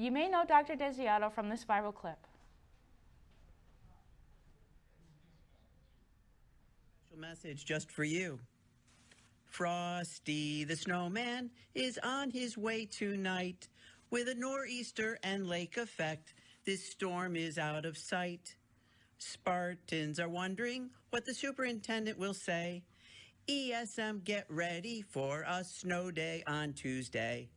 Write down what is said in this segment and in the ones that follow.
You may know Dr. Desiato from this viral clip. Message just for you. Frosty the snowman is on his way tonight. With a nor'easter and lake effect, this storm is out of sight. Spartans are wondering what the superintendent will say. ESM, get ready for a snow day on Tuesday.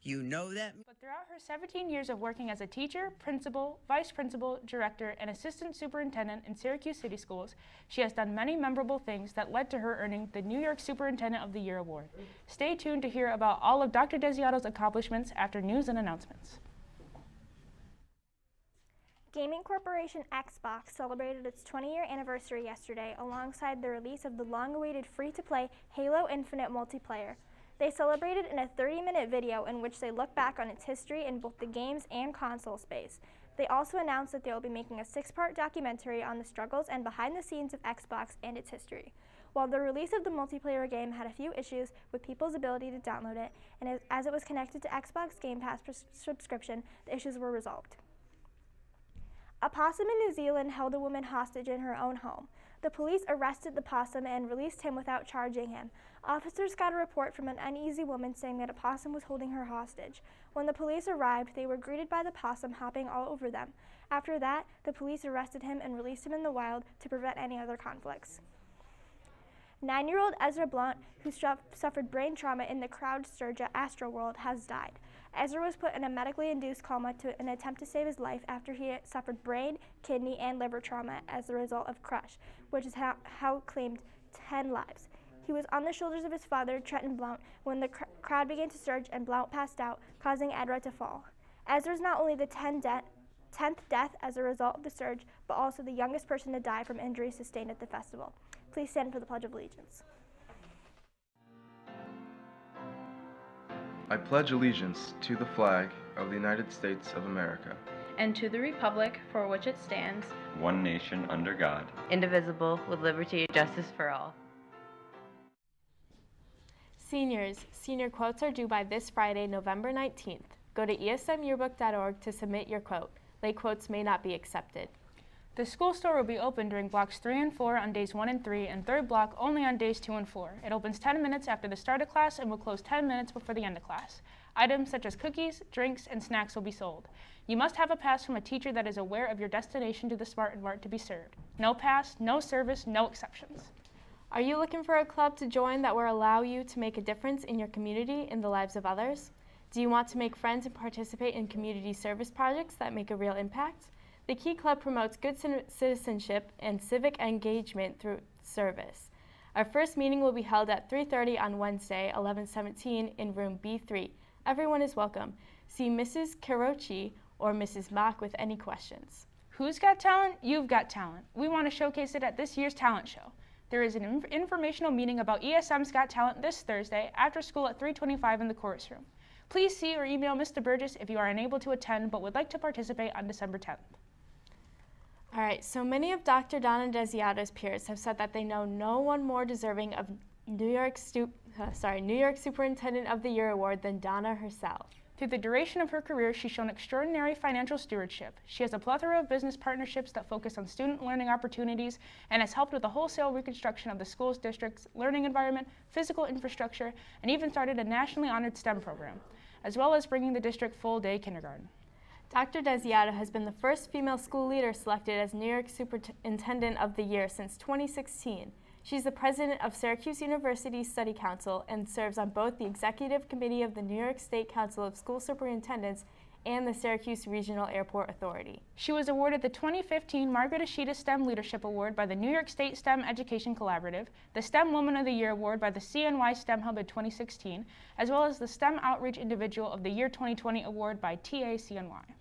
You know that. But throughout her 17 years of working as a teacher, principal, vice principal, director, and assistant superintendent in Syracuse City Schools, she has done many memorable things that led to her earning the New York Superintendent of the Year award. Stay tuned to hear about all of Dr. Desiato's accomplishments after news and announcements. Gaming corporation Xbox celebrated its 20-year anniversary yesterday alongside the release of the long-awaited free-to-play Halo Infinite multiplayer. They celebrated in a 30-minute video in which they look back on its history in both the games and console space. They also announced that they will be making a 6-part documentary on the struggles and behind the scenes of Xbox and its history. While the release of the multiplayer game had a few issues with people's ability to download it, and as it was connected to Xbox Game Pass subscription, the issues were resolved. A possum in New Zealand held a woman hostage in her own home. The police arrested the possum and released him without charging him. Officers got a report from an uneasy woman saying that a possum was holding her hostage. When the police arrived, they were greeted by the possum hopping all over them. After that, the police arrested him and released him in the wild to prevent any other conflicts. 9-year-old Ezra Blount, who suffered brain trauma in the crowd surge at Astroworld, has died. Ezra was put in a medically induced coma to an attempt to save his life after he had suffered brain, kidney, and liver trauma as a result of Crush, which is how claimed 10 lives. He was on the shoulders of his father, Trenton Blount, when the crowd began to surge and Blount passed out, causing Ezra to fall. Ezra is not only the 10th death as a result of the surge, but also the youngest person to die from injuries sustained at the festival. Please stand for the Pledge of Allegiance. I pledge allegiance to the flag of the United States of America, and to the republic for which it stands, one nation under God, indivisible, with liberty and justice for all. Seniors, senior quotes are due by this Friday, November 19th. Go to esmyearbook.org to submit your quote. Late quotes may not be accepted. The school store will be open during blocks 3 and 4 on days 1 and 3, and third block only on days 2 and 4. It opens 10 minutes after the start of class and will close 10 minutes before the end of class. Items such as cookies, drinks, and snacks will be sold. You must have a pass from a teacher that is aware of your destination to the Smart and Mart to be served. No pass, no service, no exceptions. Are you looking for a club to join that will allow you to make a difference in your community and the lives of others? Do you want to make friends and participate in community service projects that make a real impact? The Key Club promotes good citizenship and civic engagement through service. Our first meeting will be held at 3:30 on Wednesday, 11/17 in room B3. Everyone is welcome. See Mrs. Carochi or Mrs. Mock with any questions. Who's got talent? You've got talent. We want to showcase it at this year's talent show. There is an informational meeting about ESM's Got Talent this Thursday after school at 3:25 in the chorus room. Please see or email Mr. Burgess if you are unable to attend but would like to participate on December 10th. All right, so many of Dr. Donna Desiato's peers have said that they know no one more deserving of New York Superintendent of the Year award than Donna herself. Through the duration of her career, she's shown extraordinary financial stewardship. She has a plethora of business partnerships that focus on student learning opportunities and has helped with the wholesale reconstruction of the school's district's learning environment, physical infrastructure, and even started a nationally honored STEM program, as well as bringing the district full-day kindergarten. Dr. Desiato has been the first female school leader selected as New York Superintendent of the Year since 2016. She's the president of Syracuse University Study Council and serves on both the executive committee of the New York State Council of School Superintendents and the Syracuse Regional Airport Authority. She was awarded the 2015 Margaret Ashita STEM Leadership Award by the New York State STEM Education Collaborative, the STEM Woman of the Year Award by the CNY STEM Hub in 2016, as well as the STEM Outreach Individual of the Year 2020 Award by TACNY.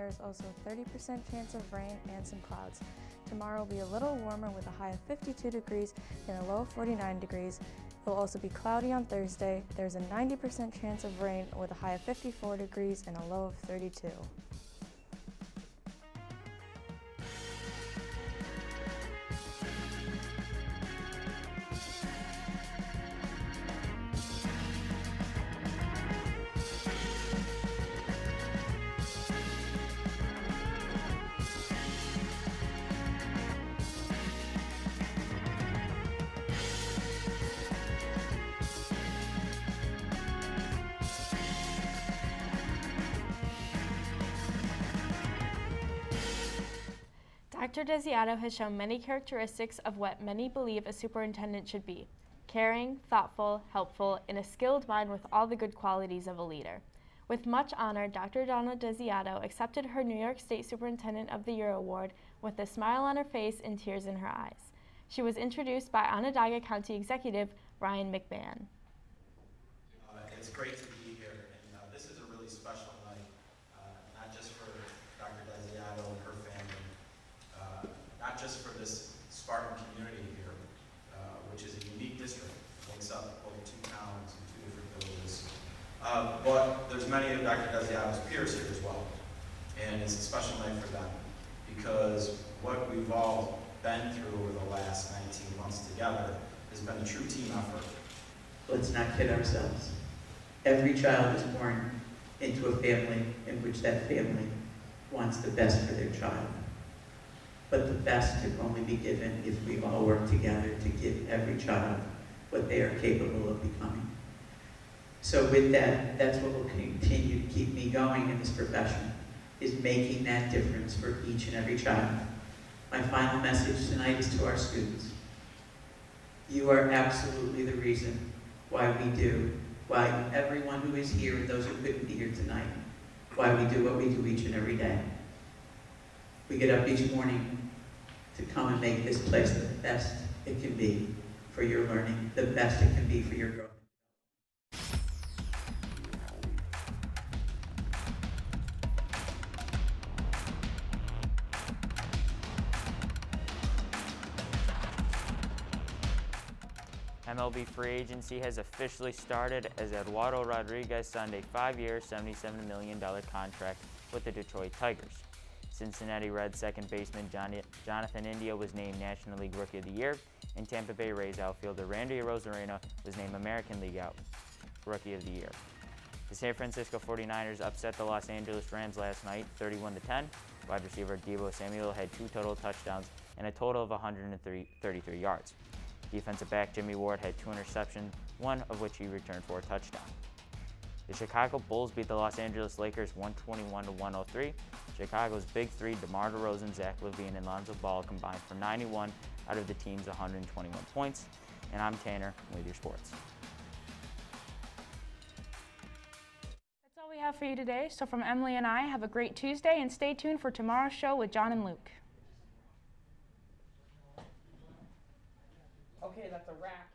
is also a 30% chance of rain and some clouds. Tomorrow will be a little warmer with a high of 52 degrees and a low of 49 degrees. It will also be cloudy on Thursday. There's a 90% chance of rain with a high of 54 degrees and a low of 32. Dr. Desiato has shown many characteristics of what many believe a superintendent should be: caring, thoughtful, helpful, and a skilled mind with all the good qualities of a leader. With much honor, Dr. Donna Desiato accepted her New York State Superintendent of the Year award with a smile on her face and tears in her eyes. She was introduced by Onondaga County Executive Ryan McMahon. It's great to be here, and this is a really special night, not just for Dr. Desiato and her family, not just for this Spartan community here, which is a unique district. It makes up both two towns and two different villages. But there's many of Dr. Desiato's peers here as well, and it's a special night for them because what we've all been through over the last 19 months together has been a true team effort. Let's not kid ourselves. Every child is born into a family in which that family wants the best for their child. But the best can only be given if we all work together to give every child what they are capable of becoming. So with that, that's what will continue to keep me going in this profession, is making that difference for each and every child. My final message tonight is to our students. You are absolutely the reason why we do, why everyone who is here and those who couldn't be here tonight, why we do what we do each and every day. We get up each morning to come and make this place the best it can be for your learning, the best it can be for your growth. MLB free agency has officially started as Eduardo Rodriguez signed a 5-year, $77 million contract with the Detroit Tigers. Cincinnati Reds second baseman Jonathan India was named National League Rookie of the Year, and Tampa Bay Rays outfielder Randy Arozarena was named American League Rookie of the Year. The San Francisco 49ers upset the Los Angeles Rams last night, 31-10. Wide receiver Deebo Samuel had 2 total touchdowns and a total of 133 yards. Defensive back Jimmy Ward had 2 interceptions, one of which he returned for a touchdown. The Chicago Bulls beat the Los Angeles Lakers 121-103. Chicago's big three, DeMar DeRozan, Zach LaVine, and Lonzo Ball combined for 91 out of the team's 121 points. And I'm Tanner with your sports. That's all we have for you today. So from Emily and I, have a great Tuesday and stay tuned for tomorrow's show with John and Luke. Okay, that's a wrap.